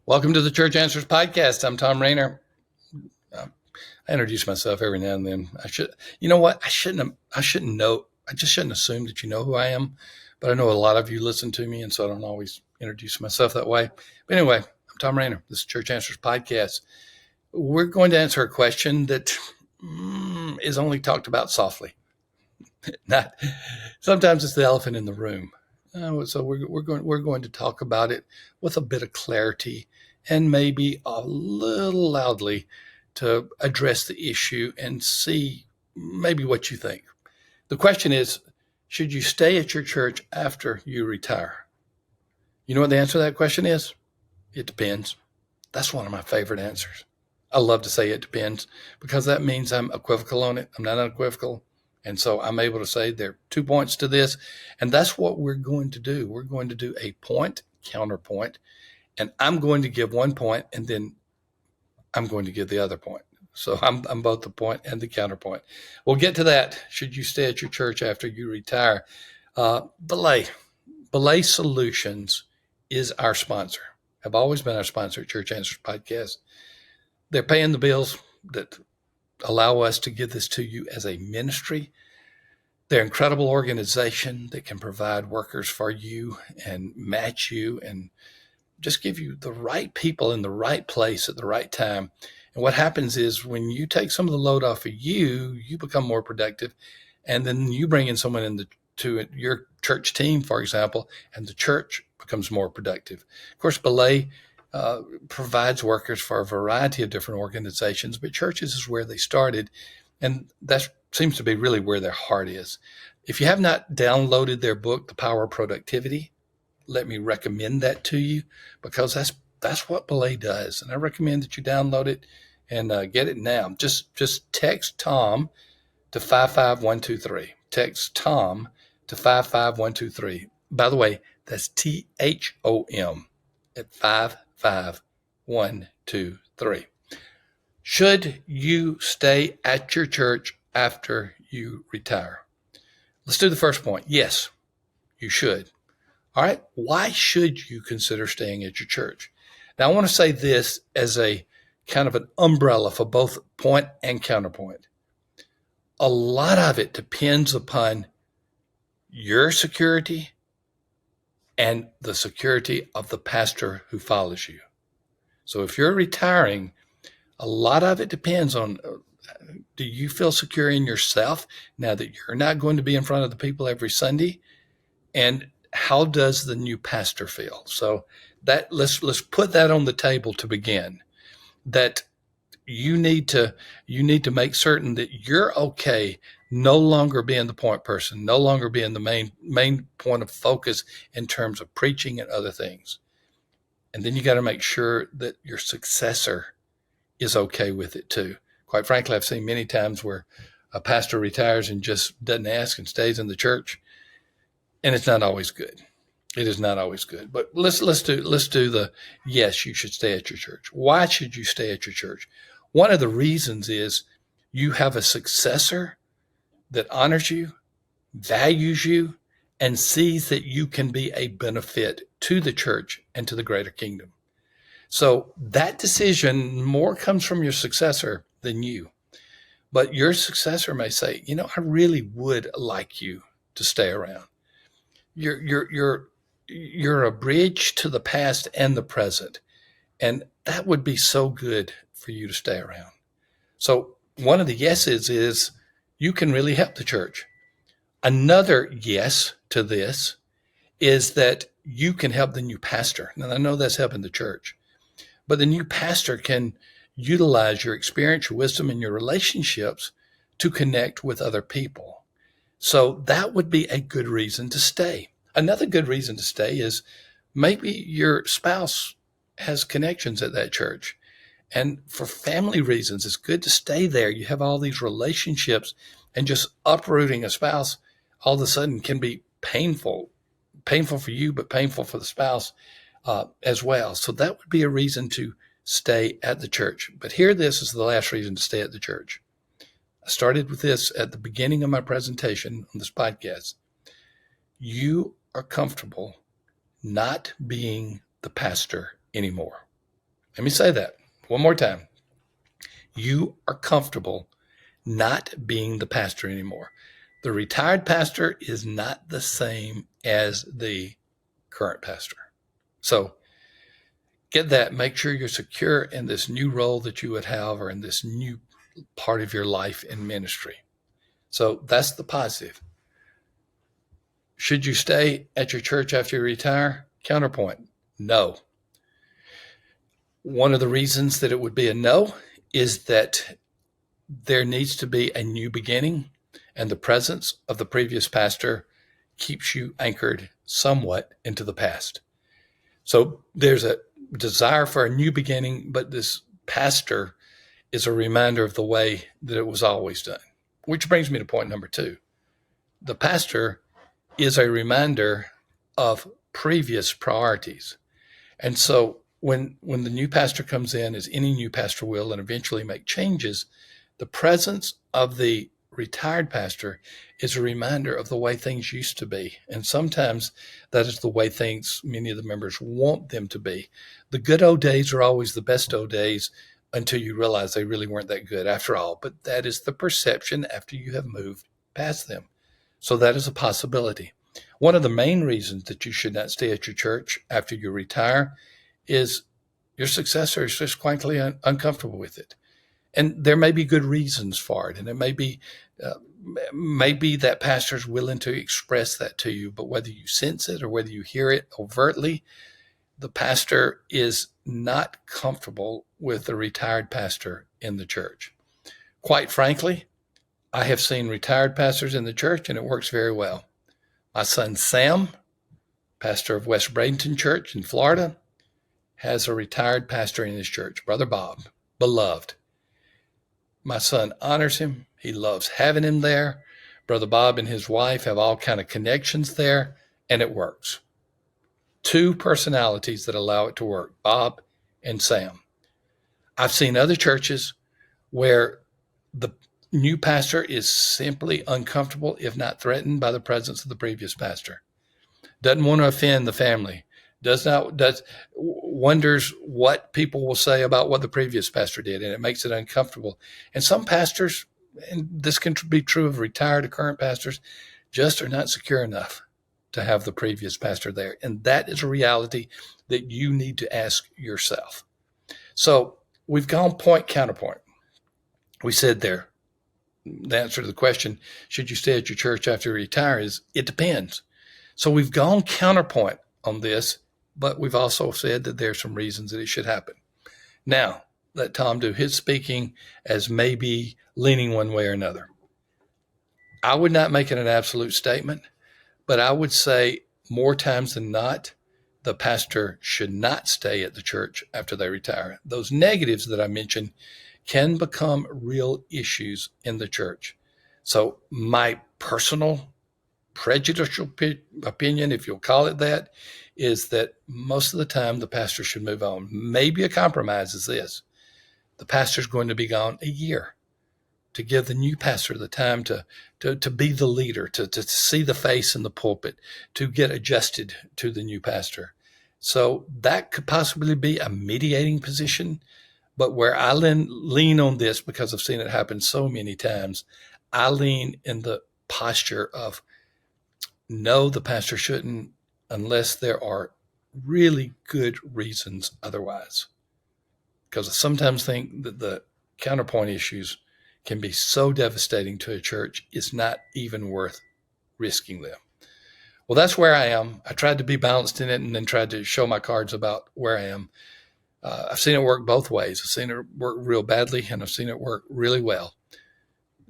Welcome to the Church Answers Podcast. I'm Tom Rayner. I introduce myself every now and then. You know what? I shouldn't know. I just shouldn't assume that you know who I am. But I know a lot of you listen to me, and so I don't always introduce myself that way. But anyway, I'm Tom Rayner. This is Church Answers Podcast. We're going to answer a question that is only talked about softly. Sometimes it's the elephant in the room. So we're going to talk about it with a bit of clarity and maybe a little loudly to address the issue and see maybe what you think. The question is, should you stay at your church after you retire? You know what the answer to that question is? It depends. That's one of my favorite answers. I love to say it depends because that means I'm equivocal on it. I'm not unequivocal. And so I'm able to say there are 2 points to this. And that's what we're going to do. We're going to do a point, counterpoint. And I'm going to give 1 point, and then I'm going to give the other point. So I'm both the point and the counterpoint. We'll get to that. Should you stay at your church after you retire? Belay Solutions is our sponsor. Have always been our sponsor at Church Answers Podcast. They're paying the bills that allow us to give this to you as a ministry. They're an incredible organization that can provide workers for you and match you and just give you the right people in the right place at the right time. And what happens is when you take some of the load off of you, you become more productive. And then you bring in someone to your church team, for example, and the church becomes more productive. Of course, Belay provides workers for a variety of different organizations, but churches is where they started. And that seems to be really where their heart is. If you have not downloaded their book, The Power of Productivity, let me recommend that to you because that's what Belay does. And I recommend that you download it and get it now. Just text THOM to 55123. Text THOM to 55123. By the way, that's THOM at 55123. Should you stay at your church after you retire? Let's do the first point. Yes, you should. All right. Why should you consider staying at your church? Now, I want to say this as a kind of an umbrella for both point and counterpoint. A lot of it depends upon your security and the security of the pastor who follows you. So if you're retiring, a lot of it depends on, do you feel secure in yourself now that you're not going to be in front of the people every Sunday? And how does the new pastor feel? So that let's put that on the table to begin. That you need to make certain that you're okay no longer being the point person, no longer being the main point of focus in terms of preaching and other things. And then you got to make sure that your successor is okay with it too. Quite frankly, I've seen many times where a pastor retires and just doesn't ask and stays in the church. And it's not always good. It is not always good. But let's do the yes, you should stay at your church. Why should you stay at your church? One of the reasons is you have a successor that honors you, values you, and sees that you can be a benefit to the church and to the greater kingdom. So that decision more comes from your successor than you. But your successor may say, I really would like you to stay around. You're a bridge to the past and the present. And that would be so good for you to stay around. So one of the yeses is you can really help the church. Another yes to this is that you can help the new pastor. Now, I know that's helping the church, but the new pastor can utilize your experience, your wisdom, and your relationships to connect with other people. So that would be a good reason to stay. Another good reason to stay is maybe your spouse has connections at that church. And for family reasons, it's good to stay there. You have all these relationships, and just uprooting a spouse all of a sudden can be painful for you, but painful for the spouse as well. So that would be a reason to stay at the church. But here, this is the last reason to stay at the church. I started with this at the beginning of my presentation on this podcast. You are comfortable not being the pastor anymore. Let me say that one more time. You are comfortable not being the pastor anymore. The retired pastor is not the same as the current pastor. So get that. Make sure you're secure in this new role that you would have or in this new part of your life in ministry. So that's the positive. Should you stay at your church after you retire? Counterpoint, no. One of the reasons that it would be a no is that there needs to be a new beginning, and the presence of the previous pastor keeps you anchored somewhat into the past. So there's a desire for a new beginning, but this pastor is a reminder of the way that it was always done. Which brings me to point number 2. The pastor is a reminder of previous priorities. And so when the new pastor comes in, as any new pastor will, and eventually make changes, the presence of the retired pastor is a reminder of the way things used to be. And sometimes that is the way things many of the members want them to be. The good old days are always the best old days until you realize they really weren't that good after all. But that is the perception after you have moved past them. So that is a possibility. One of the main reasons that you should not stay at your church after you retire is your successor is just frankly uncomfortable with it. And there may be good reasons for it. And it may be that pastor is willing to express that to you. But whether you sense it or whether you hear it overtly, the pastor is not comfortable with the retired pastor in the church. Quite frankly, I have seen retired pastors in the church, and it works very well. My son Sam, pastor of West Bradenton Church in Florida, has a retired pastor in his church, Brother Bob, beloved. My son honors him. He loves having him there. Brother Bob and his wife have all kind of connections there, and it works. 2 personalities that allow it to work, Bob and Sam. I've seen other churches where the new pastor is simply uncomfortable, if not threatened, by the presence of the previous pastor. Doesn't want to offend the family. Wonders what people will say about what the previous pastor did, and it makes it uncomfortable. And some pastors, and this can be true of retired or current pastors, just are not secure enough to have the previous pastor there. And that is a reality that you need to ask yourself. So we've gone point, counterpoint. We said there, the answer to the question, should you stay at your church after you retire, is it depends. So we've gone counterpoint on this, but we've also said that there's some reasons that it should happen. Now, let Tom do his speaking as maybe leaning one way or another. I would not make it an absolute statement, but I would say more times than not, the pastor should not stay at the church after they retire. Those negatives that I mentioned can become real issues in the church. So my personal prejudicial opinion, if you'll call it that, is that most of the time the pastor should move on. Maybe a compromise is this. The pastor's going to be gone a year to give the new pastor the time to be the leader, to see the face in the pulpit, to get adjusted to the new pastor. So that could possibly be a mediating position. But where I lean on this, because I've seen it happen so many times, I lean in the posture of no, the pastor shouldn't, unless there are really good reasons otherwise. Because I sometimes think that the counterpoint issues can be so devastating to a church, it's not even worth risking them. Well, that's where I am. I tried to be balanced in it and then tried to show my cards about where I am. I've seen it work both ways. I've seen it work real badly, and I've seen it work really well.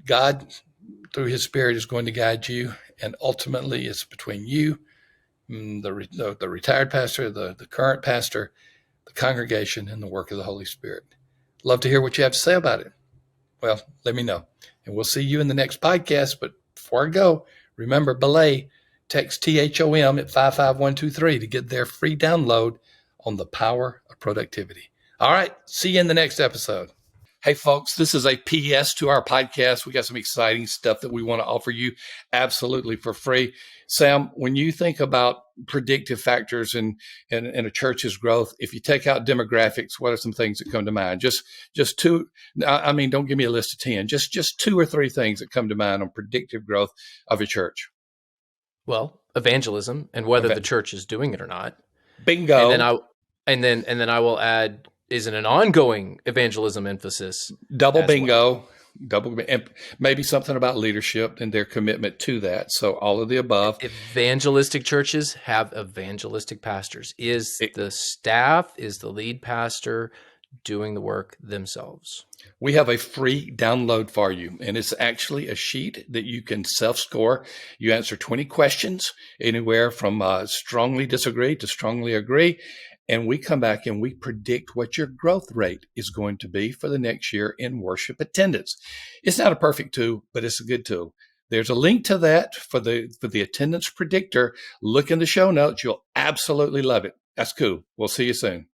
God, through his Spirit, is going to guide you, and ultimately it's between you, the retired pastor, the current pastor, the congregation, and the work of the Holy Spirit. Love to hear what you have to say about it. Well, let me know. And we'll see you in the next podcast. But before I go, remember Belay, text THOM at 55123 to get their free download on the power of productivity. All right. See you in the next episode. Hey, folks, this is a PS to our podcast. We got some exciting stuff that we want to offer you absolutely for free. Sam, when you think about predictive factors in a church's growth, if you take out demographics, what are some things that come to mind? Just two. I mean, don't give me a list of 10. Just two or three things that come to mind on predictive growth of a church. Well, evangelism and whether the church is doing it or not. Bingo. And then I will add, is it an ongoing evangelism emphasis? Double bingo. Well. And maybe something about leadership and their commitment to that. So all of the above. Evangelistic churches have evangelistic pastors. Is the staff, is the lead pastor doing the work themselves? We have a free download for you, and it's actually a sheet that you can self-score. You answer 20 questions, anywhere from strongly disagree to strongly agree. And we come back and we predict what your growth rate is going to be for the next year in worship attendance. It's not a perfect tool, but it's a good tool. There's a link to that for the attendance predictor. Look in the show notes. You'll absolutely love it. That's cool. We'll see you soon.